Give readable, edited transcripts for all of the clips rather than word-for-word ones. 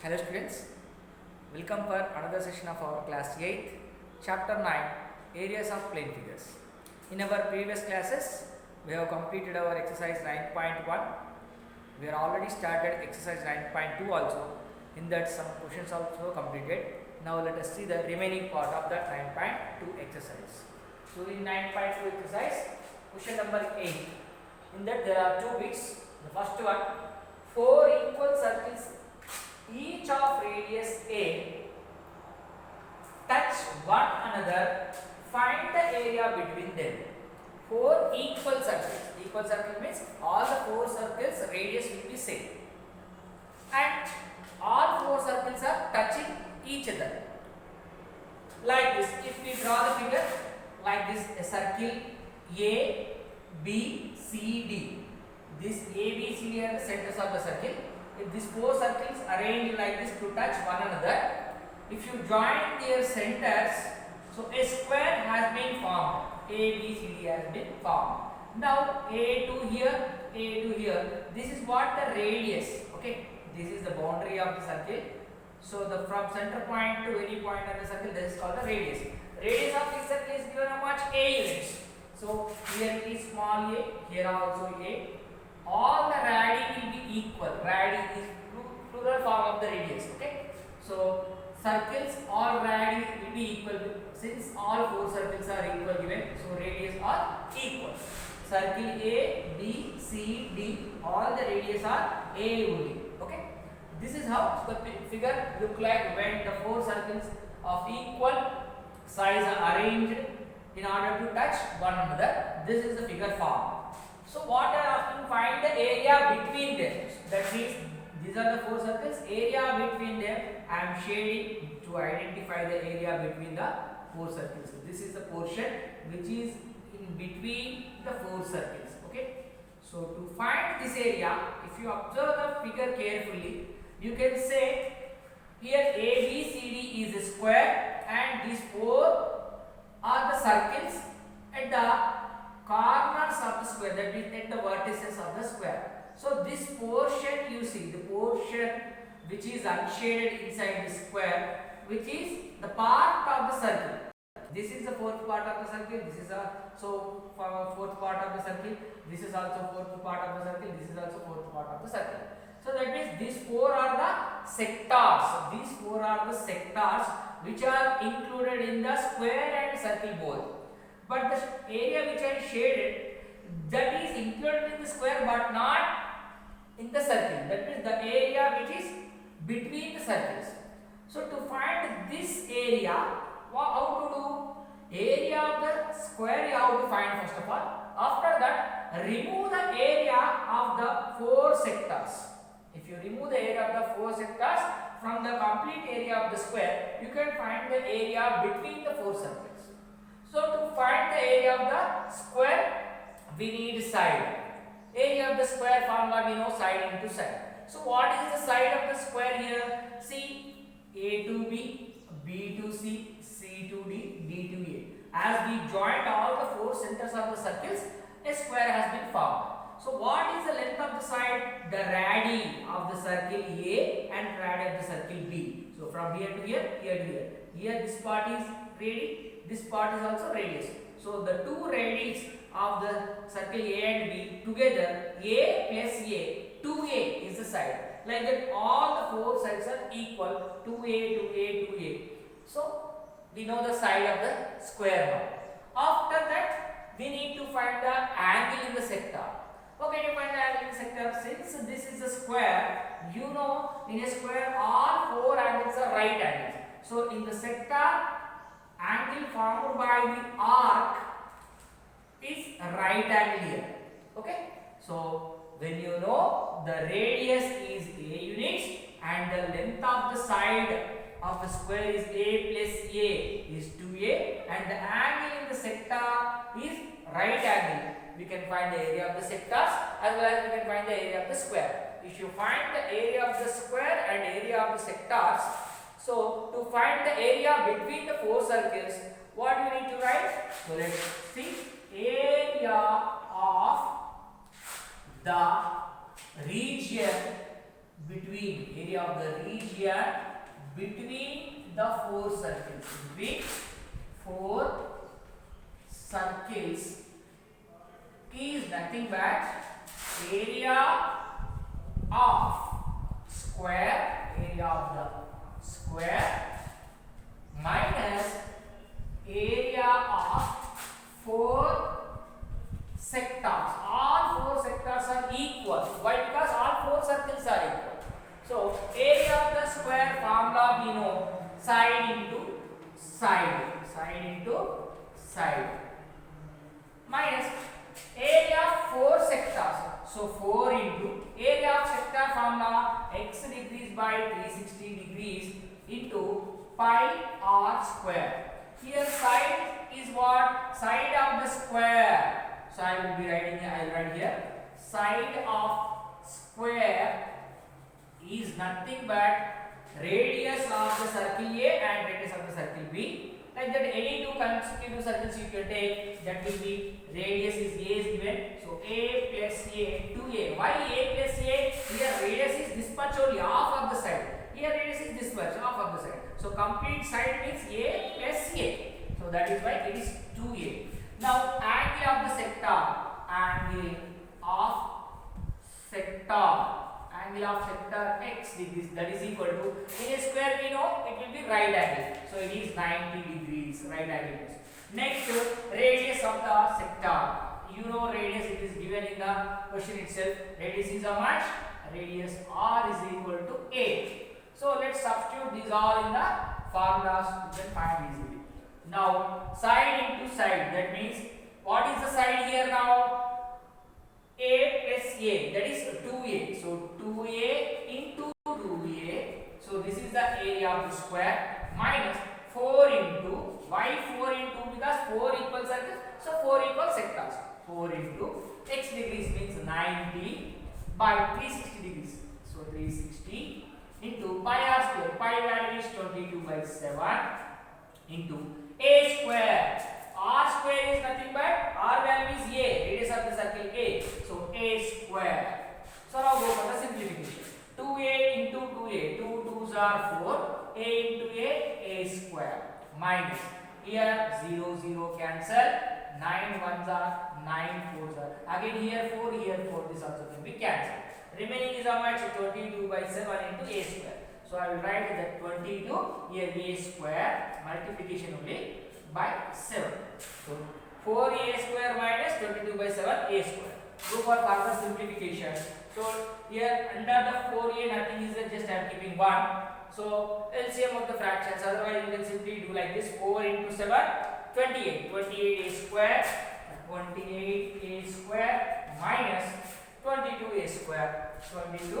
Hello students, welcome for another session of our class 8th, chapter 9, areas of plane figures. In our previous classes, we have completed our exercise 9.1. We have already started exercise 9.2 also. In that some questions also completed. Now let us see the remaining part of that 9.2 exercise. So in 9.2 exercise, question number 8. In that there are two bits. The first one, 4 equal circles each of radius a touch one another, find the area between them. 4 equal circles. Equal circle means all the 4 circles radius will be same, and all 4 circles are touching each other. Like this, if we draw the figure like this, a circle A, B, C, D. This A, B, C, D are the centers of the circle. If these 4 circles arranged like this to touch one another, if you join their centers, so a square has been formed. A, B, C, D has been formed. Now A to here, A to here. This is what the radius. Okay, this is the boundary of the circle. So the from center point to any point of the circle, this is called the radius. Radius of this circle is given how much? A units. So here it is small a, here also a. All the radii will be equal. Radii is plural form of the radius. Okay. So circles, all radii will be equal since all 4 circles are equal given. So radius are equal. Circle A, B, C, D, all the radius are A only. Okay. This is how the figure look like when the 4 circles of equal size are arranged in order to touch one another. This is the figure form. So what I am asking, find the area between them. That means these are the 4 circles. Area between them I am shading to identify the area between the 4 circles. So this is the portion which is in between the 4 circles. Okay. So to find this area, if you observe the figure carefully, you can say here A, B, C, D is a square and these 4 are the circles at the corners of the square, that means at the vertices of the square. So this portion you see, the portion which is unshaded inside the square, which is the part of the circle. This is the 4th part of the circle. This is so 4th part of the circle. This is also 4th part of the circle. This is also 4th part of the circle. So that means these 4 are the sectors. These 4 are the sectors which are included in the square and circle both. But the area which I shaded, that is included in the square but not in the circle. That means the area which is between the circles. So to find this area, how to do? Area of the square you have to find first of all. After that, remove the area of the 4 sectors. If you remove the area of the 4 sectors from the complete area of the square, you can find the area between the 4 circles. So to find the area of the square, we need side. Area of the square formula we know, side into side. So what is the side of the square here? See, A to B, B to C, C to D, D to A. As we joined all the 4 centers of the circles, a square has been formed. So what is the length of the side? The radii of the circle A and radii of the circle B. So from here to here, here to here. Here this part is radii. This part is also radius. So the 2 radius of the circle A and B together, A plus A, 2A is the side. Like that all the 4 sides are equal, 2A, 2A, 2A. So we know the side of the square now. After that, we need to find the angle in the sector. How can you find the angle in the sector? Since this is a square, you know in a square all 4 angles are right angles. So in the sector, angle formed by the arc is right angle here. Okay. So when you know the radius is A units and the length of the side of the square is A plus A is 2A and the angle in the sector is right angle, we can find the area of the sectors as well as we can find the area of the square. If you find the area of the square and area of the sectors, so to find the area between the 4 circles, what you need to write? So let's see, area of the region between area of the region between the four circles. Between four circles is nothing but area of area of the square minus area of four sectors. All four sectors are equal. Why? Because all four circles are equal. So area of the square formula we know side into side minus area of four sectors. So 4 into area of sector formula x degrees by 360 degrees into pi r square. Here side is what? Side of the square. So I will be writing. I will write here. Side of square is nothing but radius of the circle A and radius of the circle B. Like that, any two consecutive circles you can take, that will be radius is A is given. So A plus A 2A. Why A plus A? Here radius is this much only, half of the side. Here radius is this much, half of the side. So complete side means A plus A. So that is why it is 2A. Now angle of the sector, angle of sector x degrees, that is equal to, in a square we know it will be right angle. So it is 90 degrees, right angle. Next, radius of the sector. You know radius, it is given in the question itself. Radius is how much? Radius r is equal to a. So let's substitute these all in the formulas, you can find easily. Now side into side, that means what is the side here now? A plus A, that is 2A. So 2A into 2A. So this is the area of the square minus 4 into, why 4 into? Because 4 equal circles, so 4 equal sectors. 4 into x degrees means 90 by 360 degrees. So 360 into pi r square. Pi value is 22 by 7 into a square. R square is nothing but R value is A, radius of the circle A. So A square. So now go for the simplification. 2A into 2A. 2 2s are 4. A into A square. Minus. Here 0 0 cancel. 9 1s are 9 4s are. Again here 4, here 4. This also can be cancelled. Remaining is how much? 22 by 7 into A square. So I will write that 22 here A square multiplication only by 7. So 4A square minus 22 by 7 A square. Go for further simplification. So here under the 4A nothing is there, just I am keeping 1. So LCM of the fractions, otherwise you can simply do like this. 4 into 7, 28. 28 A square, 28 A square minus 22 A square. 22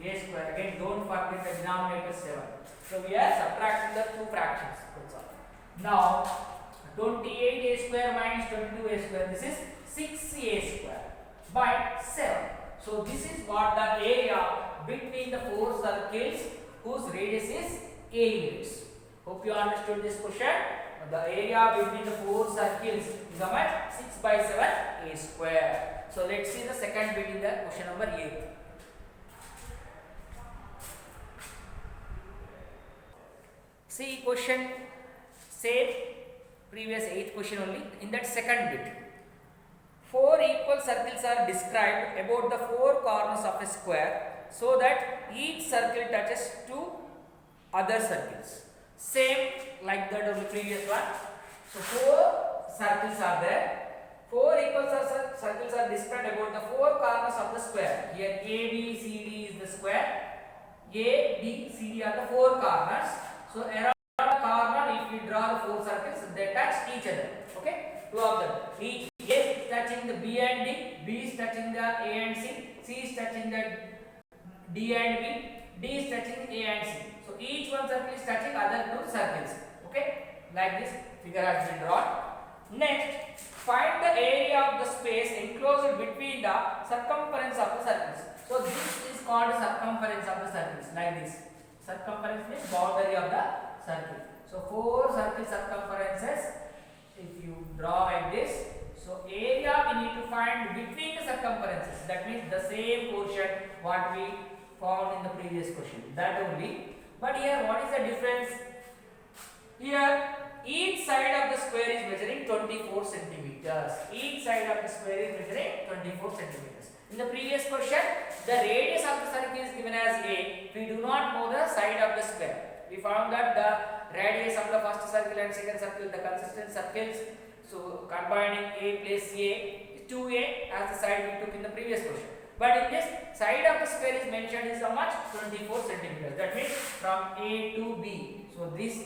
A square. Again don't forget the denominator 7. So we are subtracting the two fractions. That's all. Now 28 A square minus 22 A square, this is 6A square by 7. So this is what the area between the four circles whose radius is A units. Hope you understood this question. The area between the four circles is how much? 6 by 7 A square. So let's see the second bit in the question number 8. See question same previous 8th question only. In that second bit, 4 equal circles are described about the 4 corners of a square so that each circle touches 2 other circles. Same like that of the previous one. So 4 circles are there. 4 equal circles are described about the 4 corners of the square. Here A, B, C, D is the square. A, B, C, D are the 4 corners. So around the corner, if we draw the 4 circles, they touch each other. Okay, 2 of them. Each A is touching the B and D, B is touching the A and C is touching the D and B, D is touching A and C. So each one circle is touching other 2 circles. Okay, like this figure has been drawn. Next, find the area of the space enclosed between the circumference of the circles. So this is called circumference of the circles, like this. Circumference means boundary of the circle. So 4 circle circumferences, if you draw like this, so area we need to find between the circumferences. That means the same portion what we found in the previous question. That only. But here, what is the difference? Here, each side of the square is measuring 24 centimeters. Each side of the square is measuring 24 centimeters. In the previous question, the radius of the circle is given as A. We do not know the side of the square. We found that the radius of the first circle and second circle, the consistent circles. So, combining A plus A is 2A as the side we took in the previous question. But in this, side of the square is mentioned is how much? 24 centimeters. That means from A to B. So, this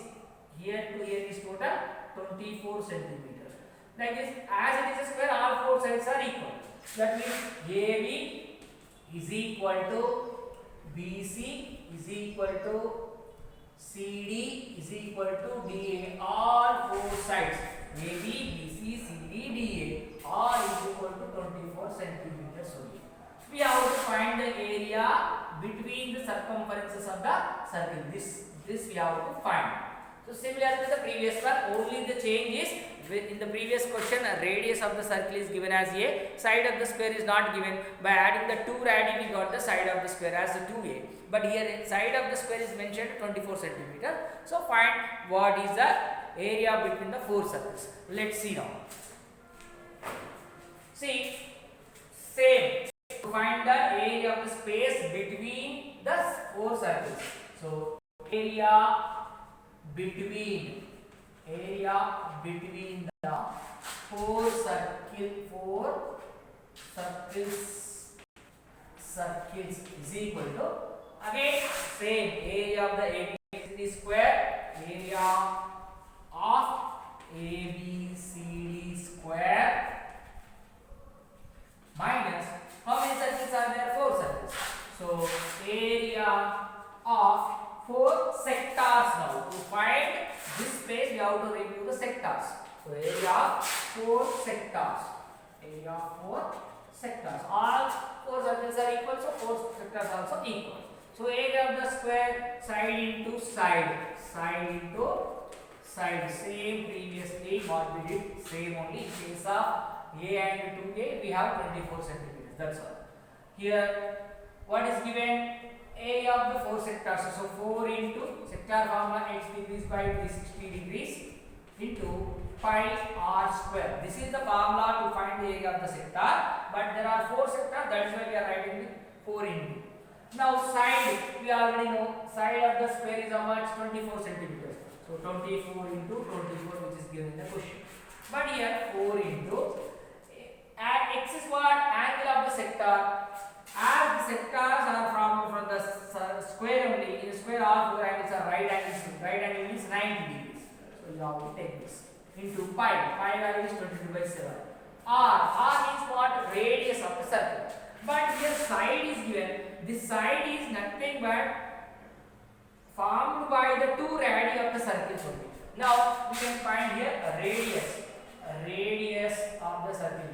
here to here is total 24 centimeters. Like this, as it is a square, all four sides are equal. That means AB is equal to BC is equal to CD is equal to DA. All four sides AB, BC, CD, DA all is equal to 24 centimeters only. We have to find the area between the circumferences of the circle. This we have to find. So similar to the previous one, only the change is in the previous question a radius of the circle is given as A, side of the square is not given. By adding the 2 radii we got the side of the square as 2A. But here side of the square is mentioned 24 centimeter. So find what is the area between the four circles. Let's see now. See, same. To find the area of the space between the four circles. So area between the four circles is equal to, again same, area of the ABCD square, area of ABCD square minus, how many circles are there? Four circles. So area of four sectors. Now to find this space we have to review the sectors. So area of four sectors. All four circles are equal, so four sectors also equal. So area of the square, side into side, same previously what we did, same only. In case of A and 2A we have 24 centimeters. That's all. Here what is given? Area of the four sectors. So 4 into sector formula h degrees by 360 degrees into pi r square. This is the formula to find the area of the sector. But there are four sectors. That is why we are writing 4 into. Now side, we already know side of the square is how much? 24 centimeters. So 24 into 24, which is given in the question. But here 4 into x is what? Angle of the sector. As the sectors are from the square only, in the square all four angles are right angles. Right angle means 90 degrees. So you have to take this into pi. Pi value is 22/7. R means what? Radius of the circle. But here side is given. This side is nothing but formed by the 2 radii of the circle only. Now we can find here a radius. Radius of the circle.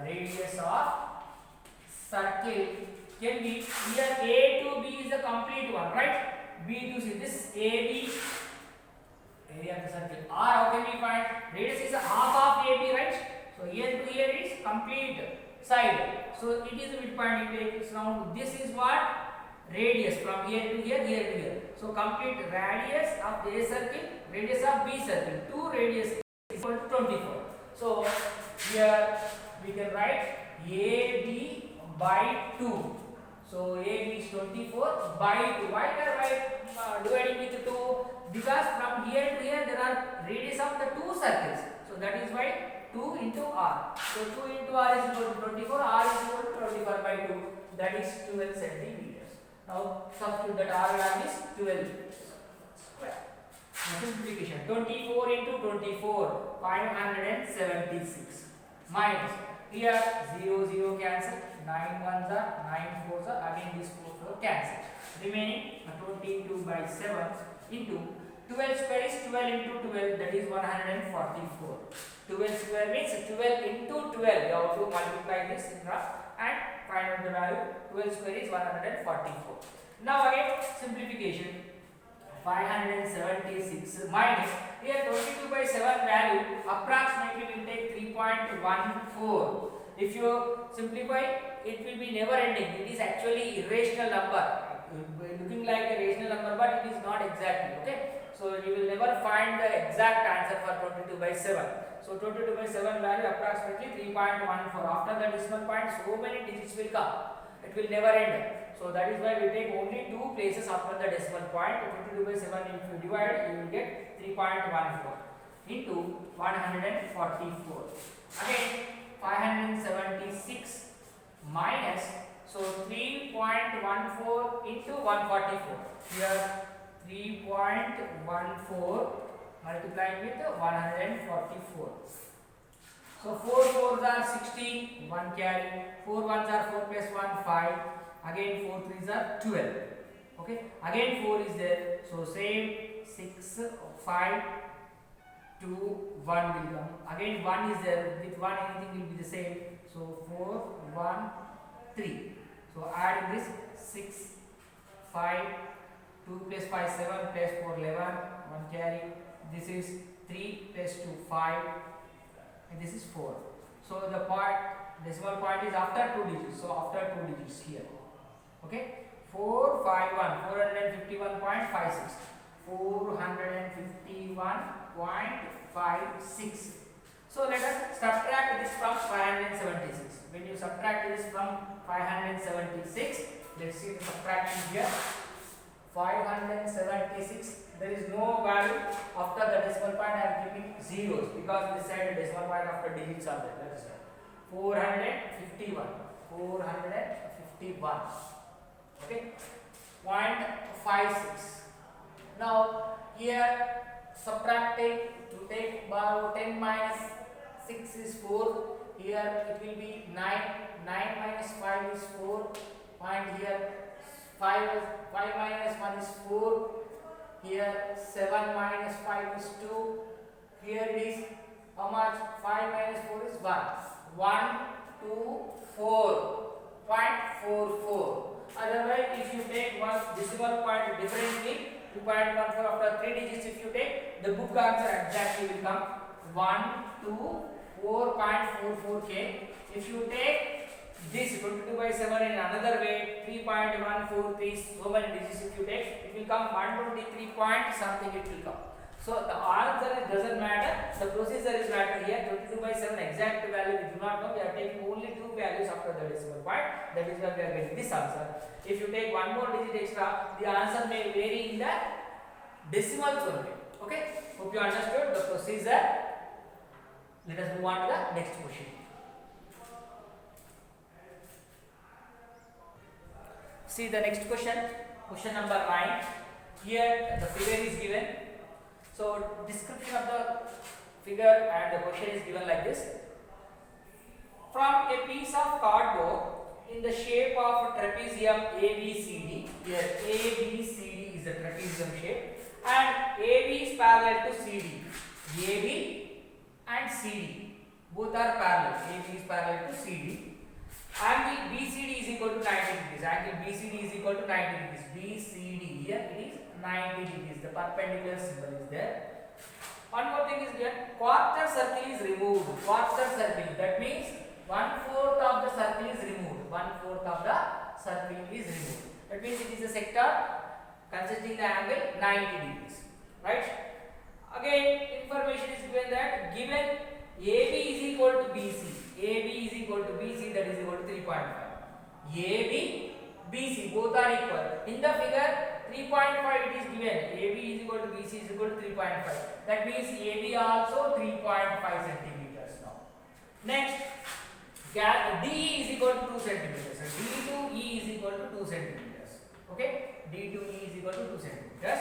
Radius of circle can be here A to B is the complete one, right? B to C. This AB area of the circle. R, how can we find? Radius is a half of AB, right? So here to here is complete side. So it is a midpoint. It is round. This is what? Radius from here to here, here to here. So complete radius of A circle, radius of B circle. 2 radius is equal to 24. So here we can write AB by 2. So AB is 24 by 2. Why we are dividing with 2? Because from here to here there are radius of the 2 circles. So that is why 2 into R. So 2 into R is equal to 24. R is equal to 24 by 2. That is 12 centimeters. Now substitute that R value is 12 square. Simplification. 24 into 24, 576 minus. Here 0 0 cancel. 9 ones are 9 fours are, again this 4 cancel. Remaining 22 by 7 into 12 square is 12 into 12, that is 144. 12 square means 12 into 12. You have to multiply this and find out the value. 12 square is 144. Now again simplification. 576 minus here 22 by 7 value approximately will take 3.14. If you simplify, it will be never ending. It is actually irrational number, looking like a rational number, but it is not exactly. Okay, so you will never find the exact answer for 22 by 7. So 22 by 7 value approximately 3.14. After the decimal point, so many digits will come. It will never end. So that is why we take only 2 places after the decimal point. 22 by 7, if you divide, you will get 3.14 into 144. Again, 576 minus, so 3.14 into 144. Here 3.14 multiplying with 144. So 4 4s are 16, 1 carry, 4 1s are 4 plus 1 5, again 4 3s are 12. Okay, again 4 is there, so same 6 5 2 1 will come, again 1 is there, with 1 anything will be the same, so 4 1 3. So adding this 6 5 2 plus 5 7 plus 4 11, 1 carry, this is 3 plus 2 5, and this is 4. So the decimal point is after 2 digits, so after 2 digits here. Okay, 451 451.56, 451.56. So let us subtract this from 576. When you subtract this from 576, let's see the subtraction here. 576, there is no value after the decimal point. I am keeping zeros because this side the decimal point after digits are there. That is 451. Okay, 0.56. Now here subtracting, to take 10 minus 6 is 4. Here it will be 9. 9 minus 5 is 4. Point here 5 minus 1 is 4. Here 7 minus 5 is 2. Here it is how much? 5 minus 4 is 1. 124.44. Otherwise, if you take one decimal point differently, 2.14 after 3 digits, if you take, the book answer exactly will come 124.44k. If you take this 22 by 7 in another way, 3.143, so many digits if you take, it will come 123 point something it will come. So the answer doesn't matter, the procedure is matter here. 22 by 7 exact value we do not know, we are taking only 2 values after the decimal point, that is why we are getting this answer. If you take one more digit extra, the answer may vary in the decimals only. Okay, hope you understood the procedure. Let us move on to the next question. See the next question, question number 9. Here the figure is given. So description of the figure and the question is given like this. From a piece of cardboard in the shape of trapezium ABCD, here ABCD is the trapezium shape, and AB is parallel to CD. AB and CD both are parallel. AB is parallel to CD. Angle BCD is equal to 90 degrees. Angle BCD is equal to 90 degrees. BCD here it is 90 degrees. The perpendicular symbol is there. One more thing is there. Quarter circle is removed. Quarter circle. That means 1/4 of the circle is removed. 1/4 of the circle is removed. That means it is a sector consisting the angle 90 degrees. Right? Again, information is given that given AB is equal to BC. AB is equal to BC, that is equal to 3.5. AB, BC both are equal. In the figure 3.5 it is given. AB is equal to BC is equal to 3.5. That means AB also 3.5 centimeters now. Next, D is equal to 2 centimeters. So D to E is equal to 2 centimeters. Okay, D to E is equal to 2 centimeters.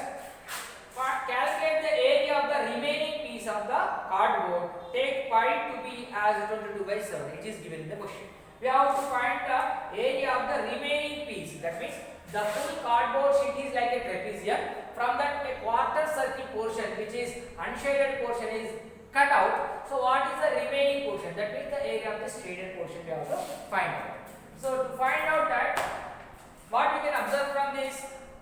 Calculate the area of the remaining piece of the cardboard. Take pi to be as 22 by 7. It is given in the question. We have to find the area of the remaining piece. That means the full cardboard sheet is like a trapezium. From that, a quarter circle portion, which is unshaded portion, is cut out. So what is the remaining portion? That means the area of the shaded portion we have to find out. So to find out that, what we can observe from this,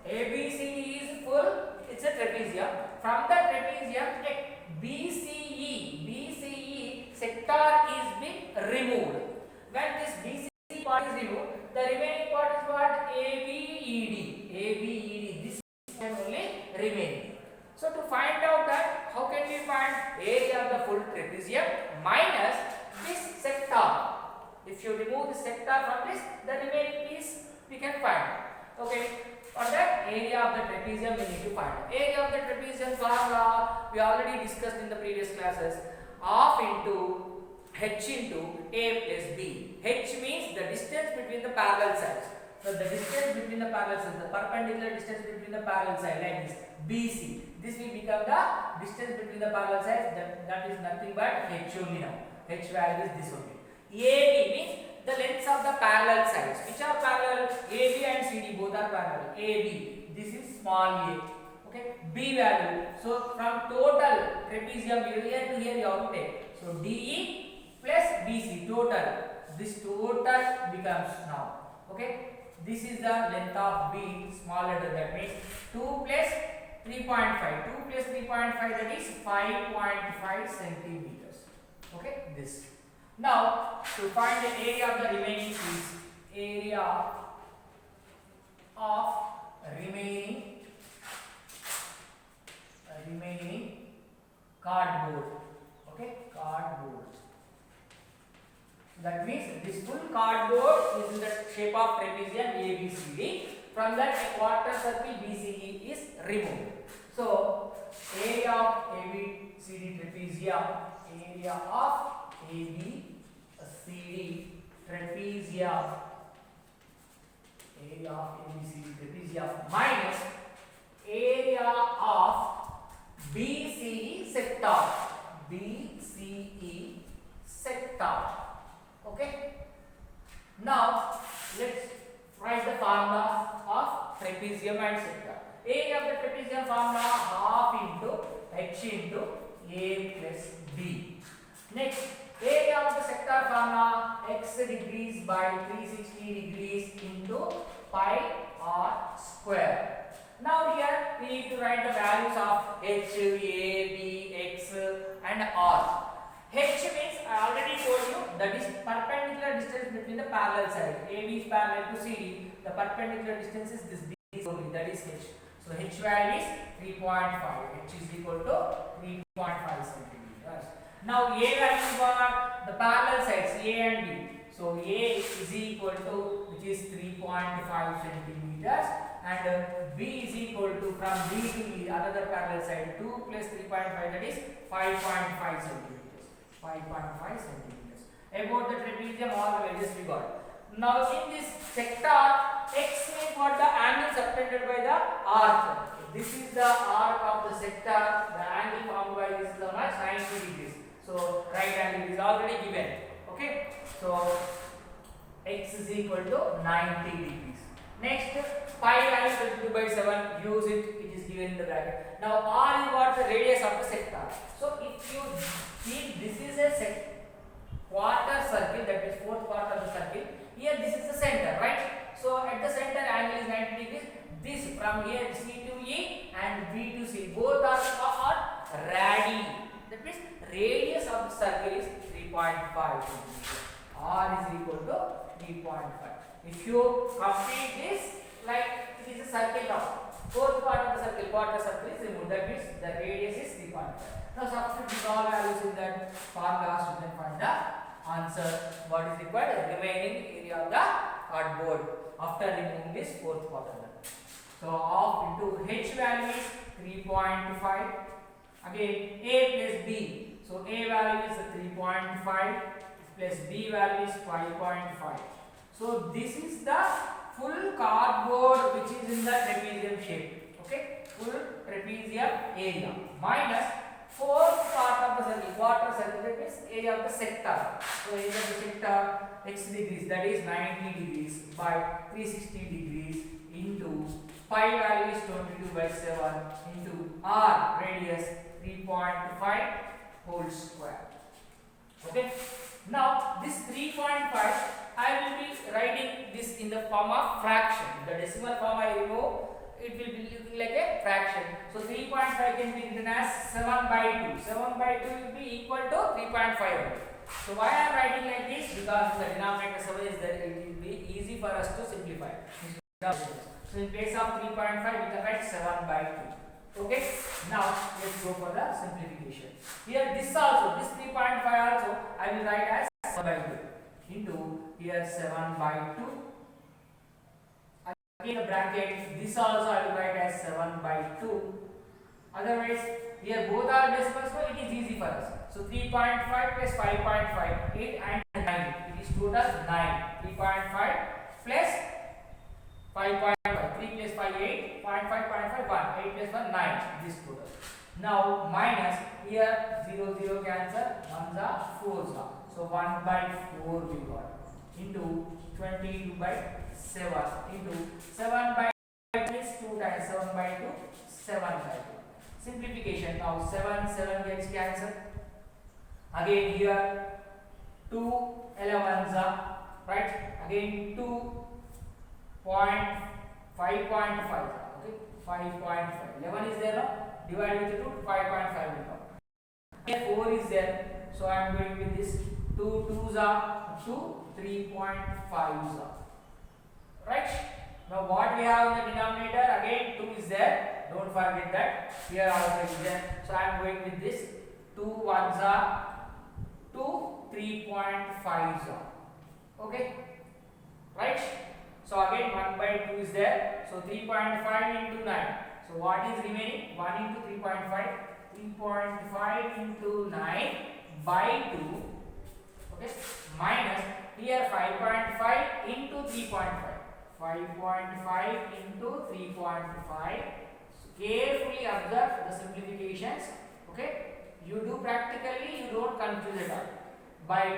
ABCD is full. It's a trapezium. From the trapezium, a BCE sector is being removed. When this BC part is removed, the remaining part is what? ABED. ABED. This can only remain. So to find out that, how can we find area of the full trapezium minus this sector? If you remove the sector from this, the remaining piece we can find. Okay. For that, area of the trapezium we need to find. Area of the trapezium formula we already discussed in the previous classes. Half into h into a plus b. H means the distance between the parallel sides. So the distance between the parallel sides, the perpendicular distance between the parallel sides, like this, BC. This will become the distance between the parallel sides. That is nothing but h only now. H value is this only. AB means the lengths of the parallel sides. Which are parallel? AB and CD both are parallel. AB. This is small a. Okay. B value. So from total trapezium here to here you have to take. So DE plus BC total. This total becomes now. Okay. This is the length of B, small letter, that means 2 plus 3.5. 2 plus 3.5, that is 5.5 centimeters. Okay. This. Now to find the area of the remaining piece, area of remaining cardboard. Okay. Cardboard. That means this full cardboard is in the shape of trapezium ABCD. From that, a quarter circle BCE is removed. So, area of ABCD trapezium, area of ABCD trapezium, area of ABCD trapezium minus area of BCE sector, BCE sector. Okay. Now let's write the formula of trapezium and sector. Area of the trapezium formula half into h into a plus b. Next, area of the sector formula x degrees by 360 degrees into pi r square. Now here we need to write the values of h, a, b, x and r. H means I already told you that is perpendicular distance between the parallel sides. AB is parallel to CD. The perpendicular distance is this B only, that is H. So H value is 3.5. H is equal to 3.5 centimeters. Now A value is what? The parallel sides A and B. So A is equal to, which is 3.5 centimeters, and B is equal to, from B to E, another parallel side, 2 plus 3.5, that is 5.5 centimeters. 5.5 centimeters. About the trapezium, all the values we got. Now in this sector, x means what? The angle subtended by the arc. This is the arc of the sector. The angle formed by this is how much? 90 degrees. So right angle is already given. Okay. So x is equal to 90 degrees. Next, pi value 22 by 7. Use it. It is given in the bracket. Now r is what? The radius of the sector. So if you see, this is a quarter circle, that is fourth part of the circle. Here this is the center, right? So at the center angle is 90 degrees. This from here C to E and B to C, both are radii. That means radius of the circle is 3.5. R is equal to 3.5. If you complete this, like it is a circle now. Fourth part of the circle, quarter circle is removed. That means the radius is 3.5. Now substitute all values in that formulas, you can find the answer. What is required? Remaining area of the cardboard after removing this fourth quadrant. So half into h value is 3.5. Again a plus b. So a value is 3.5 plus b value is 5.5. So this is the full cardboard which is in the trapezium shape. Okay, full trapezium area minus fourth part of the circle, quarter circle, that means area of the sector. So area of the sector x degrees, that is 90 degrees by 360 degrees into pi value is 22 by 7 into r radius 3.5 whole square. Okay. Now this 3.5 I will be writing this in the form of fraction. The decimal form I remove, it will be looking like a fraction. So 3.5 can be written as 7 by 2. 7 by 2 will be equal to 3.5. So why I am writing like this? Because the denominator 7 is there, it will be easy for us to simplify. So in place of 3.5 we can write 7 by 2. Okay, now let's go for the simplification. Here this also, this 3.5 also I will write as 7 by 2 into here 7 by 2. Again the bracket, this also I will write as 7 by 2. Otherwise here both are decimals, so it is easy for us. So 3.5 plus 5.5, 8 and 9. It is total 9. 3.5 plus 5.5. 3 plus 5, 8. 0.5, 1. 8 plus 1, 9. This total. Now minus, here 0, 0 cancel. 1s are 4s are. So 1 by 4 we got. Into 22 by 7. Into 7 by 2 is 2 times 7 by 2. 7 by 2. Simplification. Now 7 gets cancelled. Again here 2 11s are, right? Again 2.5.5, okay? 5.5. 11 is there now. Divide with 2, 5.5 will come. Here 4 is there. So I am going with this. 2 2s are 2, 3.5s are. Right? Now what we have in the denominator, again 2 is there. Don't forget that. Here also is there. So I am going with this. 2 1s are 2, 3.5s are. Okay? Right? So again 1 by 2 is there. So 3.5 into 9. So what is remaining? 1 into 3.5. 3.5 into 9 by 2. Okay? Minus here 5.5 into 3.5. 5.5 into 3.5. Carefully observe the simplifications. Okay? You do practically, you don't confuse it all. By 2.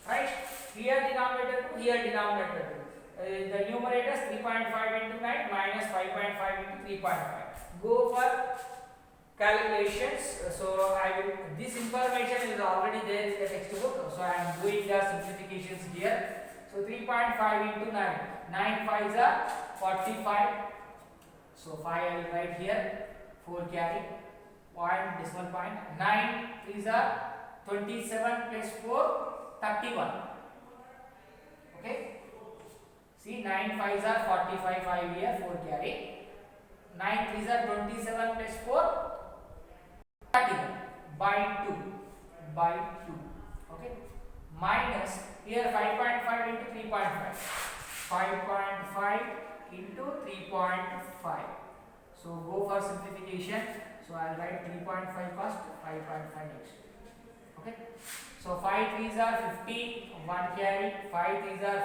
Right? Here denominator 2, here denominator 2. The numerator is 3.5 into 9 minus 5.5 into 3.5. Go for calculations. So I will, this information is already there in the textbook. So I am doing the simplifications here. So 3.5 into 9. 9 5s are 45. So 5 I will write here. 4 carry. Point, decimal point. 9 3s are 27 plus 4, 31. Okay. See, 9 5s are 45, 5 here, 4 carry. 9 3s are 27 plus 4, 31 by 2. By 2. Okay. Minus here 5.5 into 3.5. 5.5 into 3.5. So go for simplification. So I will write 3.5 first, 5.5 next. Okay. So 5 3s are 50, 1 carry. 5 3s are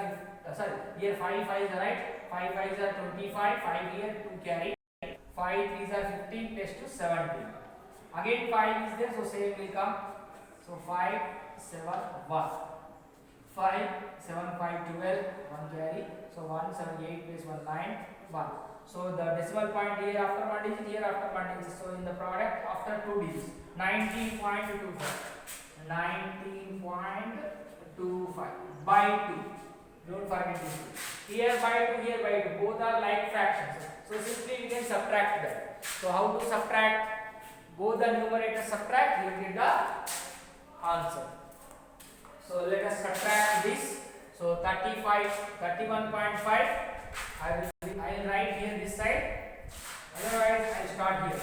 50, sorry, here 5 5s are right. 5 5s are 25, 5 here 2 carry. 5 3s are 15 plus 2 17. Again 5 is there, so same will come. So 5 7 1. 5 7 5 12, 1 carry. So 1 7 8 plus 1 9 1. So the decimal point here after 1 digit, here after 1 digit. So in the product after 2 digits, 19.25. 19.25 by 2. Don't forget this. Here by 2, here by 2. Both are like fractions. So simply we can subtract them. So how to subtract? Both the numerators subtract, you will get the answer. So let us subtract this. So 31.5. I will write here this side. Otherwise, I will start here.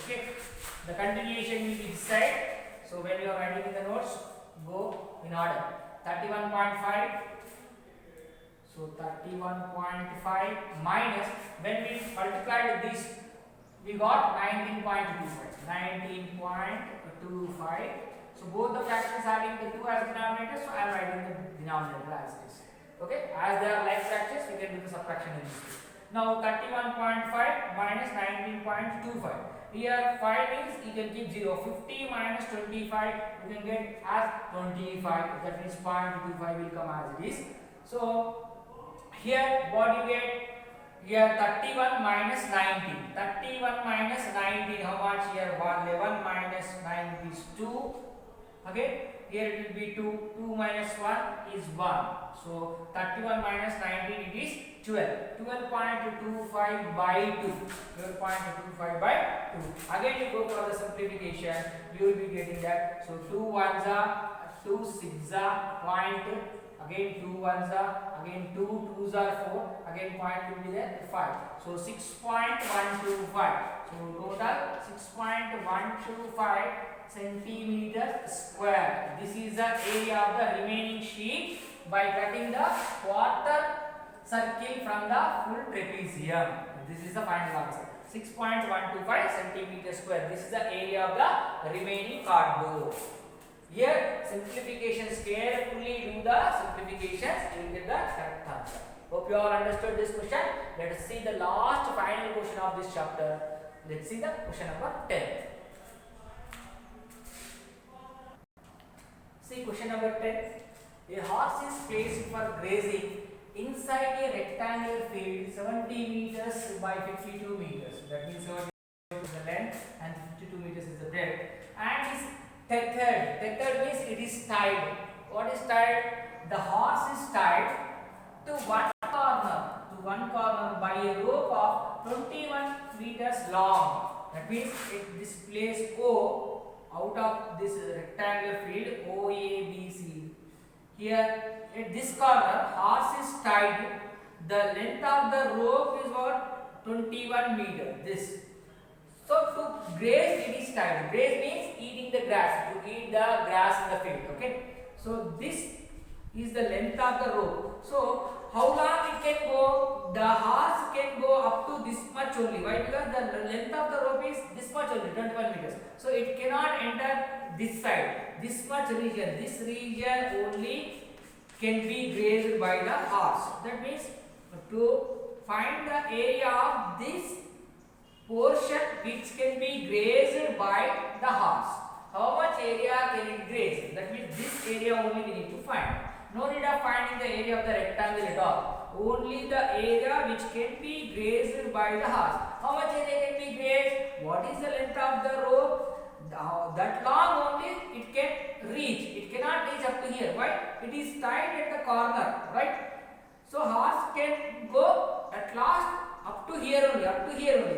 Okay. The continuation will be this side. So when you are writing in the notes, go in order. 31.5. So 31.5 minus, when we multiplied this, we got 19.25. 19.25. So both the fractions having the 2 as denominator, so I am writing the denominator as this. Okay, as they are like fractions, we can do the subtraction in this way. Now 31.5 minus 19.25. Here 5 means you can keep 0. 50 minus 25 you can get as 25. That means 0.25 will come as it is. So here what you get? Here 31 minus 19. 31 minus 19, how much here? 11 minus 9 is 2. Okay, here it will be 2. 2 minus 1 is 1. So 31 minus 19 it is 12. 12.25 by 2. 12.25 by 2. Again you go for the simplification, you will be getting that. So 2 1s are 2 6 are point, again 2 1s are, again 2 2s are 4, again point will be there 5. So 6.125. So total 6.125 centimeter square. This is the area of the remaining sheet by cutting the quarter circle from the full trapezium. This is the final answer. 6.125 centimeter square. This is the area of the remaining cardboard. Here simplifications, carefully do the simplifications, you will get the correct answer. Hope you all understood this question. Let us see the last final question of this chapter. Let's see the question number 10. See question number 10. A horse is placed for grazing inside a rectangular field 70 meters by 52 meters. That means 70 is the length and 52 meters is the breadth, and is tethered. Tethered means it is tied. What is tied? The horse is tied to one corner by a rope of 21 meters long. That means this place O, out of this rectangular field O, A, B, C. Here at this corner horse is tied. The length of the rope is what? 21 meters. This. So to graze it is tied. Graze means eating the grass. To eat the grass in the field. Okay. So this is the length of the rope. So how long it can go? The horse can go up to this much only. Why? Because the length of the rope is this much only, 21 meters. So it cannot enter this side. This much region. This region only can be grazed by the horse. That means to find the area of this portion which can be grazed by the horse. How much area can it graze? That means this area only we need to find. No need of finding the area of the rectangle at all. Only the area which can be grazed by the horse. How much area can be grazed? What is the length of the rope? That long only it can reach. It cannot reach up to here. Why? It is tied at the corner, right? So horse can go at last up to here only,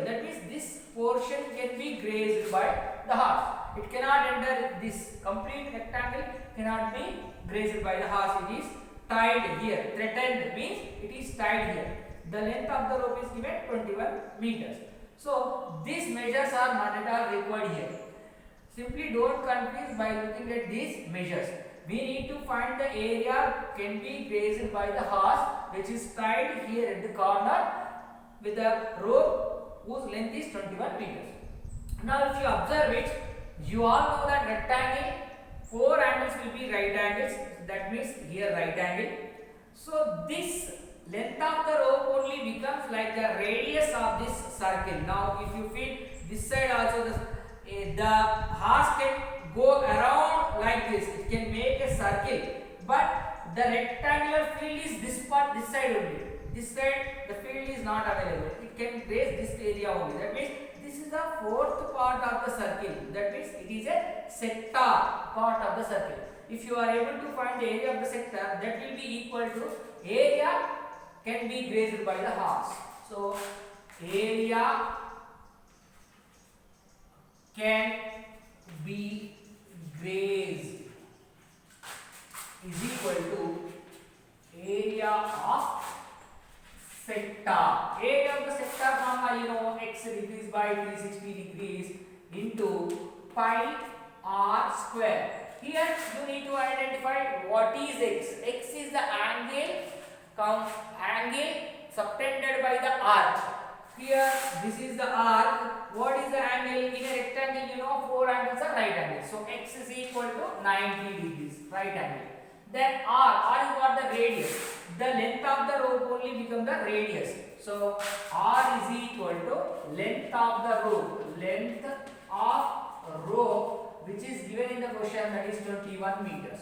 That means this portion can be grazed by the horse. It cannot enter this complete rectangle, cannot be grazed by the horse. It is tied here. Threatened means it is tied here. The length of the rope is given 21 meters. So these measures are not at all required here. Simply don't confuse by looking at these measures. We need to find the area can be grazed by the horse which is tied here at the corner with a rope whose length is 21 meters. Now if you observe it, you all know that rectangle, 4 angles will be right angles. That means here right angle. So this length of the rope only becomes like the radius of this circle. Now if you feel this side also the horse can go around like this. It can make a circle. But the rectangular field is this part, this side only. This side the field is not available. It can graze this area only. That means this is the fourth part of the circle. That means it is a sector part of the circle. If you are able to find the area of the sector, that will be equal to area can be grazed by the horse. So area can be grazed is equal to area of sector. Area of the sector formula, you know, x degrees by 360 degrees into pi r square. Here you need to identify what is x. X is the angle subtended by the arc. Here this is the arc. What is the angle? In a rectangle, you know, 4 angles are right angles. So x is equal to 90 degrees, right angle. Then r is what? The radius. The length of the rope only becomes the radius. So r is equal to length of the rope. Length of rope which is given in the question, that is 21 meters.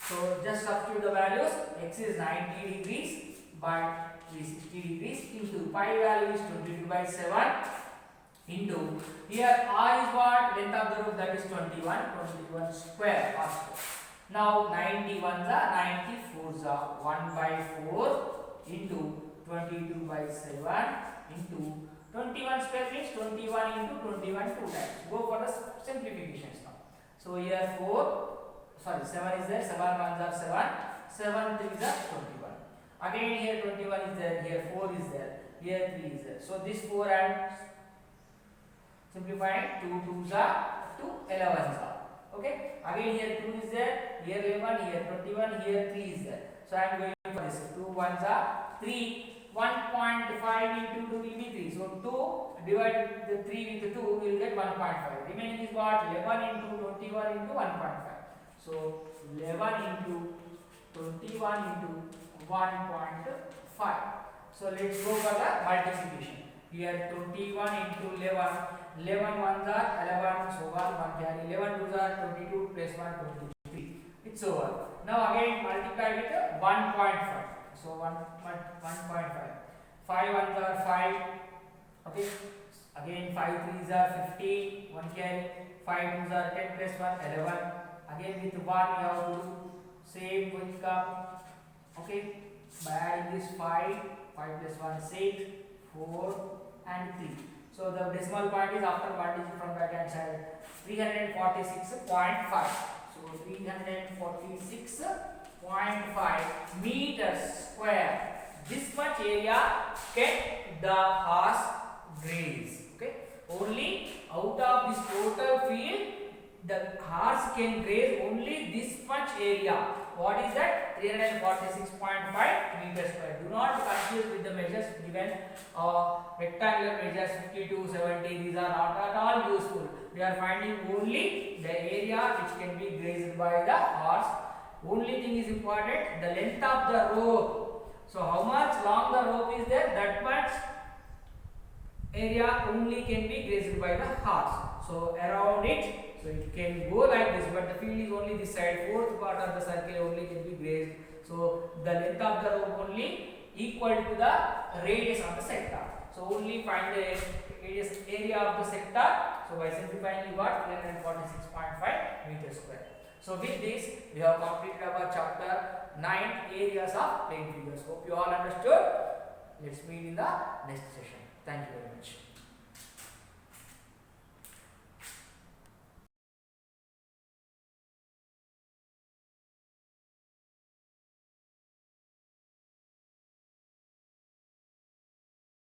So just substitute the values. X is 90 degrees by 360 degrees into pi value is 22 by 7 into here r is what? Length of the rope, that is 21 square r square. Now 91s are 94s are 1 by 4 into 22 by 7 into 21 square means 21 into 21 2 times. Go for the simplifications now. So here 4 sorry 7 is there, 7 ones are 7, 7 threes are 21. Again here 21 is there, here 4 is there, here 3 is there. So this 4 and simplifying 2 twos are 2 11s are. Okay. Again here 2 is there, here 11, here 21, here 3 is there. So I am going for this. 2 ones are 3. 1.5 into 2 will be 3. So 2 divide the 3 with 2 will get 1.5. Remaining is what? 11 into 21 into 1.5. So 11 into 21 into 1.5. So let's go for the multiplication. Here 21 into 11. 11 ones are 11, so 1 carry. 11 twos are 22 plus 1 23. It's over. Now again multiply with 1.5. So 1.5. 5 ones are 5. Okay. Again 5 threes are 15. 1 carry. 5 twos are 10 plus 1 11. Again with 1 you have to do same will come. Okay. By adding this 5 plus 1 6, 4 and 3. So the decimal point is after 1 digit from right hand side 346.5. So 346.5 meters square. This much area can the horse graze. Okay. Only out of this total field the horse can graze only this much area. What is that? 346.5 meters square. Do not confuse with the measures given. Rectangular measures 52, 70. These are not at all useful. We are finding only the area which can be grazed by the horse. Only thing is important, the length of the rope. So how much long the rope is there, that much area only can be grazed by the horse. So around it. So it can go like this, but the field is only this side. Fourth part of the circle only can be grazed. So the length of the rope only equal to the radius of the sector. So only find the area of the sector. So by simplifying you got 346.5 meters square. So with this we have completed our chapter 9 areas of plane figures. Hope you all understood. Let's meet in the next session. Thank you very much.